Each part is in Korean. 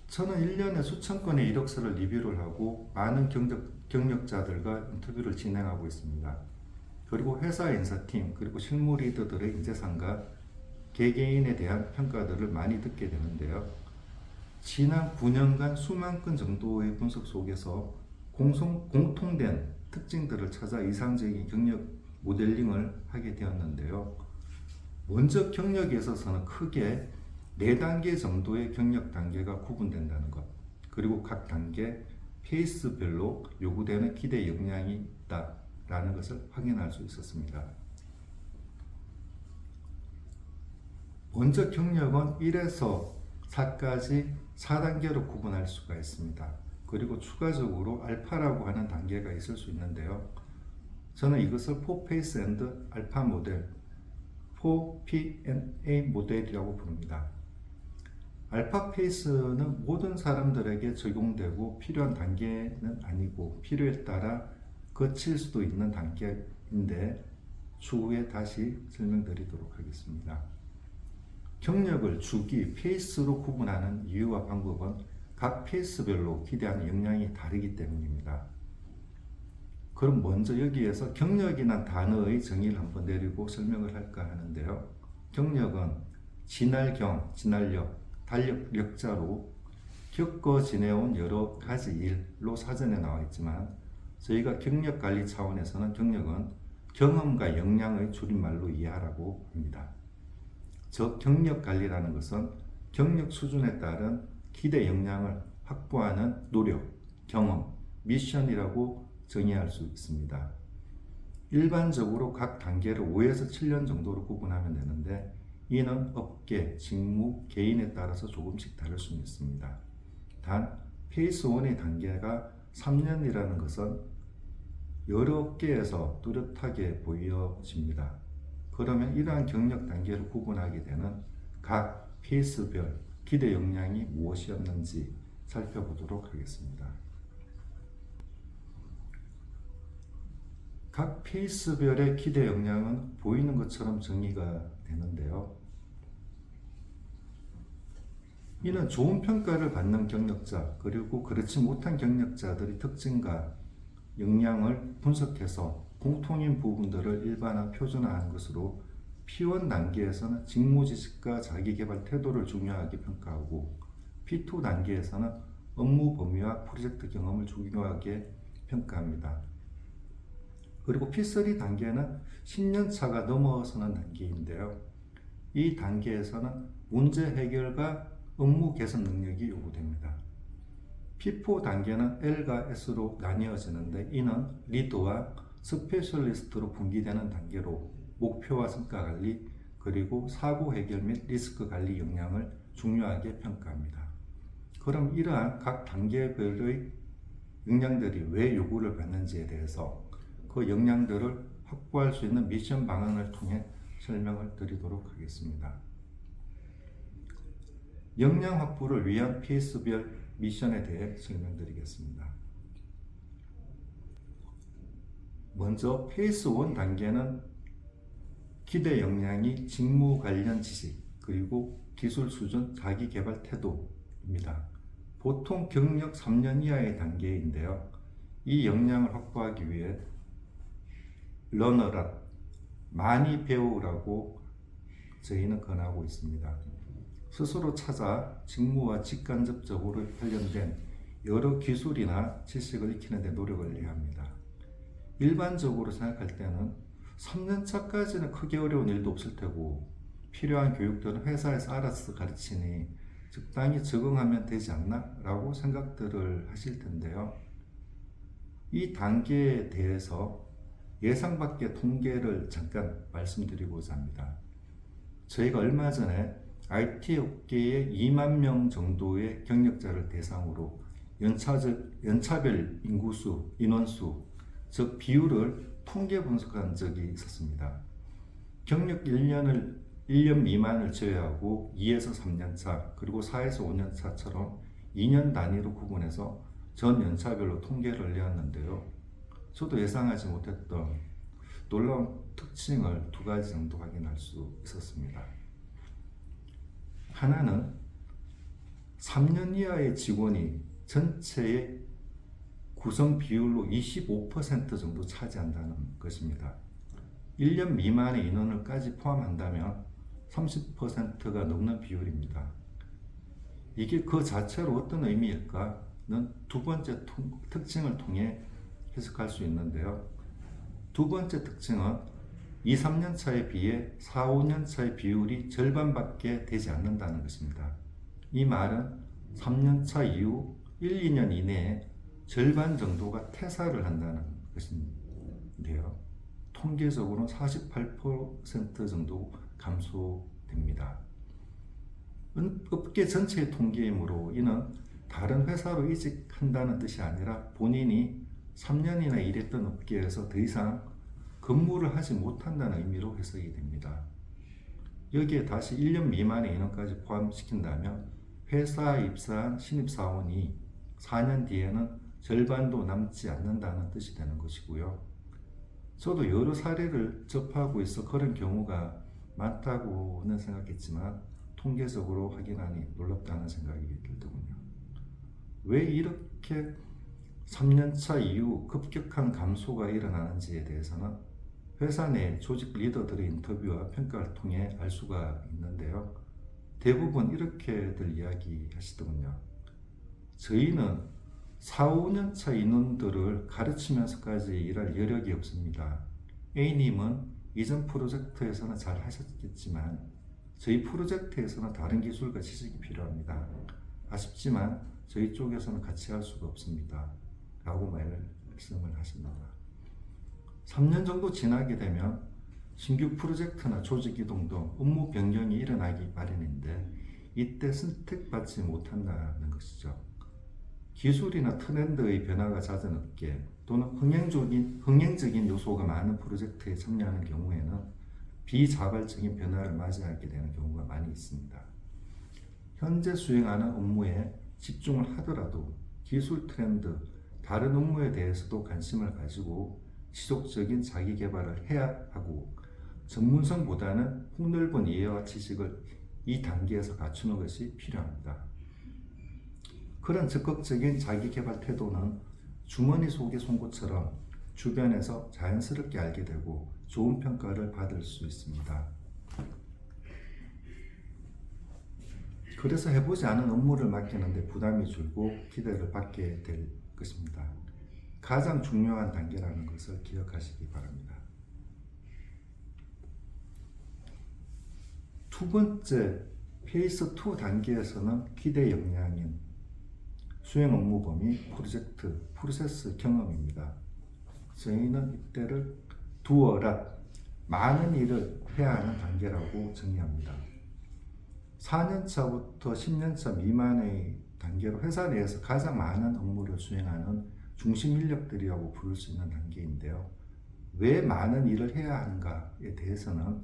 저는 1년에 수천 건의 이력서를 리뷰를 하고 많은 경력자들과 인터뷰를 진행하고 있습니다. 그리고 회사 인사팀, 그리고 실무 리더들의 인재상과 개개인에 대한 평가들을 많이 듣게 되는데요. 지난 9년간 수만 건 정도의 분석 속에서 공통된 특징들을 찾아 이상적인 경력 모델링을 하게 되었는데요. 먼저 경력에 있어서는 크게 4단계 정도의 경력 단계가 구분된다는 것, 그리고 각 단계 페이스별로 요구되는 기대 역량이 있다라는 것을 확인할 수 있었습니다. 먼저 경력은 1에서 4까지 4단계로 구분할 수가 있습니다. 그리고 추가적으로 알파라고 하는 단계가 있을 수 있는데요. 저는 이것을 4페이스 앤드 알파 모델, 4P&A 모델이라고 부릅니다. 알파 페이스는 모든 사람들에게 적용되고 필요한 단계는 아니고 필요에 따라 거칠 수도 있는 단계인데 추후에 다시 설명드리도록 하겠습니다. 경력을 주기, 페이스로 구분하는 이유와 방법은 각 페이스별로 기대하는 역량이 다르기 때문입니다. 그럼 먼저 여기에서 경력이란 단어의 정의를 한번 내리고 설명을 할까 하는데요. 경력은 진할경, 진할력, 달력력자로 겪어 지내온 여러 가지 일로 사전에 나와 있지만 저희가 경력 관리 차원에서는 경력은 경험과 역량의 줄임말로 이해하라고 합니다. 즉 경력 관리라는 것은 경력 수준에 따른 기대 역량을 확보하는 노력, 경험, 미션이라고 정의할 수 있습니다. 일반적으로 각 단계를 5에서 7년 정도로 구분하면 되는데 이는 업계, 직무, 개인에 따라서 조금씩 다를 수 있습니다. 단 페이스 1의 단계가 3년이라는 것은 여러 업계에서 뚜렷하게 보여집니다. 그러면 이러한 경력 단계를 구분하게 되는 각 페이스별 기대 역량이 무엇이었는지 살펴보도록 하겠습니다. 각 페이스별의 기대 역량은 보이는 것처럼 정의가 되는데요. 이는 좋은 평가를 받는 경력자 그리고 그렇지 못한 경력자들의 특징과 역량을 분석해서 공통인 부분들을 일반화 표준화한 것으로 P1 단계에서는 직무 지식과 자기개발 태도를 중요하게 평가하고 P2 단계에서는 업무 범위와 프로젝트 경험을 중요하게 평가합니다. 그리고 P3 단계는 10년 차가 넘어서는 단계인데요. 이 단계에서는 문제 해결과 업무 개선 능력이 요구됩니다. P4 단계는 L과 S로 나뉘어지는데 이는 리더와 스페셜리스트로 분기되는 단계로 목표와 성과 관리 그리고 사고 해결 및 리스크 관리 역량을 중요하게 평가합니다. 그럼 이러한 각 단계별의 역량들이 왜 요구를 받는지에 대해서 그 역량들을 확보할 수 있는 미션 방안을 통해 설명을 드리도록 하겠습니다. 역량 확보를 위한 페이스별 미션에 대해 설명드리겠습니다. 먼저 페이스 1 단계는 기대 역량이 직무 관련 지식 그리고 기술 수준 자기 개발 태도입니다. 보통 경력 3년 이하의 단계인데요. 이 역량을 확보하기 위해 러너랍, 많이 배우라고 저희는 권하고 있습니다. 스스로 찾아 직무와 직간접적으로 관련된 여러 기술이나 지식을 익히는 데 노력을 해야 합니다. 일반적으로 생각할 때는 3년차까지는 크게 어려운 일도 없을 테고 필요한 교육들은 회사에서 알아서 가르치니 적당히 적응하면 되지 않나? 라고 생각들을 하실 텐데요. 이 단계에 대해서 예상 밖의 통계를 잠깐 말씀드리고자 합니다. 저희가 얼마 전에 IT 업계의 2만 명 정도의 경력자를 대상으로 연차별 인구수, 인원수, 즉 비율을 통계 분석한 적이 있었습니다. 경력 1년 미만을 제외하고 2에서 3년 차, 그리고 4에서 5년 차처럼 2년 단위로 구분해서 전 연차별로 통계를 내었는데요. 저도 예상하지 못했던 놀라운 특징을 2가지 정도 확인할 수 있었습니다. 하나는 3년 이하의 직원이 전체의 구성 비율로 25% 정도 차지한다는 것입니다. 1년 미만의 인원을까지 포함한다면 30%가 넘는 비율입니다. 이게 그 자체로 어떤 의미일까는 두 번째 특징을 통해 해석할 수 있는데요. 두 번째 특징은 2, 3년 차에 비해 4, 5년 차의 비율이 절반밖에 되지 않는다는 것입니다. 이 말은 3년 차 이후 1, 2년 이내에 절반 정도가 퇴사를 한다는 것인데요. 통계적으로는 48% 정도 감소됩니다. 업계 전체의 통계이므로 이는 다른 회사로 이직한다는 뜻이 아니라 본인이 3년이나 일했던 업계에서 더 이상 근무를 하지 못한다는 의미로 해석이 됩니다. 여기에 다시 1년 미만의 인원까지 포함시킨다면 회사에 입사한 신입사원이 4년 뒤에는 절반도 남지 않는다는 뜻이 되는 것이고요. 저도 여러 사례를 접하고 있어 그런 경우가 많다고는 생각했지만 통계적으로 확인하니 놀랍다는 생각이 들더군요. 왜 이렇게 3년차 이후 급격한 감소가 일어나는지에 대해서는 회사 내 조직 리더들의 인터뷰와 평가를 통해 알 수가 있는데요. 대부분 이렇게들 이야기하시더군요. 저희는 4, 5년차 인원들을 가르치면서까지 일할 여력이 없습니다. A님은 이전 프로젝트에서는 잘 하셨겠지만 저희 프로젝트에서는 다른 기술과 지식이 필요합니다. 아쉽지만 저희 쪽에서는 같이 할 수가 없습니다. 라고 말씀을 하십니다. 3년 정도 지나게 되면 신규 프로젝트나 조직 이동도 업무 변경이 일어나기 마련인데 이때 선택받지 못한다는 것이죠. 기술이나 트렌드의 변화가 잦은 업계 또는 흥행적인 요소가 많은 프로젝트에 참여하는 경우에는 비자발적인 변화를 맞이하게 되는 경우가 많이 있습니다. 현재 수행하는 업무에 집중을 하더라도 기술 트렌드, 다른 업무에 대해서도 관심을 가지고 지속적인 자기 개발을 해야 하고 전문성보다는 폭넓은 이해와 지식을 이 단계에서 갖추는 것이 필요합니다. 그런 적극적인 자기 개발 태도는 주머니 속의 송곳처럼 주변에서 자연스럽게 알게 되고 좋은 평가를 받을 수 있습니다. 그래서 해보지 않은 업무를 맡기는데 부담이 줄고 기대를 받게 될 것입니다. 가장 중요한 단계라는 것을 기억하시기 바랍니다. 두 번째, 페이스 2 단계에서는 기대 역량인 수행 업무 범위, 프로젝트, 프로세스 경험입니다. 저희는 이때를 두어랏, 많은 일을 해야 하는 단계라고 정의합니다. 4년차부터 10년차 미만의 단계로 회사 내에서 가장 많은 업무를 수행하는 중심 인력들이라고 부를 수 있는 단계인데요. 왜 많은 일을 해야 하는가에 대해서는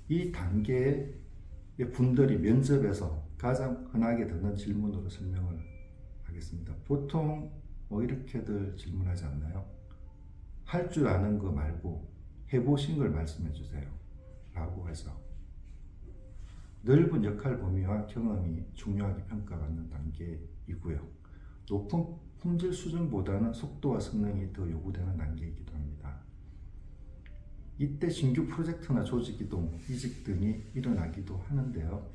이 단계의 분들이 면접에서 가장 흔하게 듣는 질문으로 설명을 하겠습니다. 보통 이렇게들 질문하지 않나요? 할 줄 아는 거 말고 해보신 걸 말씀해 주세요. 라고 해서 넓은 역할 범위와 경험이 중요하게 평가받는 단계이고요. 높은 품질 수준보다는 속도와 성능이 더 요구되는 단계이기도 합니다. 이때 신규 프로젝트나 조직 이동, 이직 등이 일어나기도 하는데요.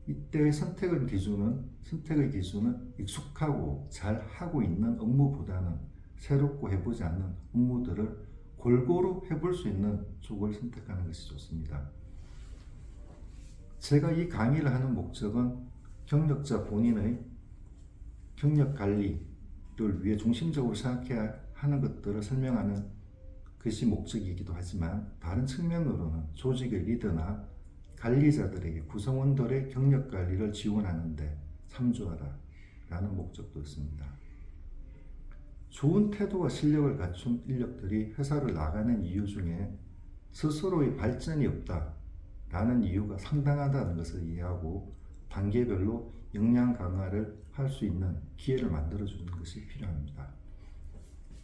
이때의 선택의 기준은 익숙하고 잘 하고 있는 업무보다는 새롭고 해보지 않는 업무들을 골고루 해볼 수 있는 쪽을 선택하는 것이 좋습니다. 제가 이 강의를 하는 목적은 경력자 본인의 경력 관리를 위해 중심적으로 생각해야 하는 것들을 설명하는 것이 목적이기도 하지만 다른 측면으로는 조직의 리더나 관리자들에게 구성원들의 경력 관리를 지원하는 데 참조하라 라는 목적도 있습니다. 좋은 태도와 실력을 갖춘 인력들이 회사를 나가는 이유 중에 스스로의 발전이 없다 라는 이유가 상당하다는 것을 이해하고 단계별로 역량 강화를 할 수 있는 기회를 만들어주는 것이 필요합니다.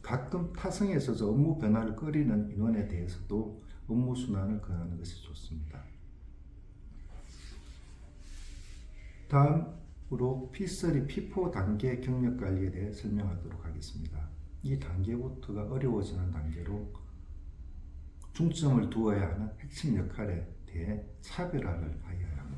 가끔 타성에 젖어 업무 변화를 꺼리는 인원에 대해서도 업무 순환을 권하는 것이 좋습니다. 다음 P3, P4 단계 경력 관리에 대해 설명하도록 하겠습니다. 이 단계부터가 어려워지는 단계로 중점을 두어야 하는 핵심 역할에 대해 차별화를 하여야 합니다.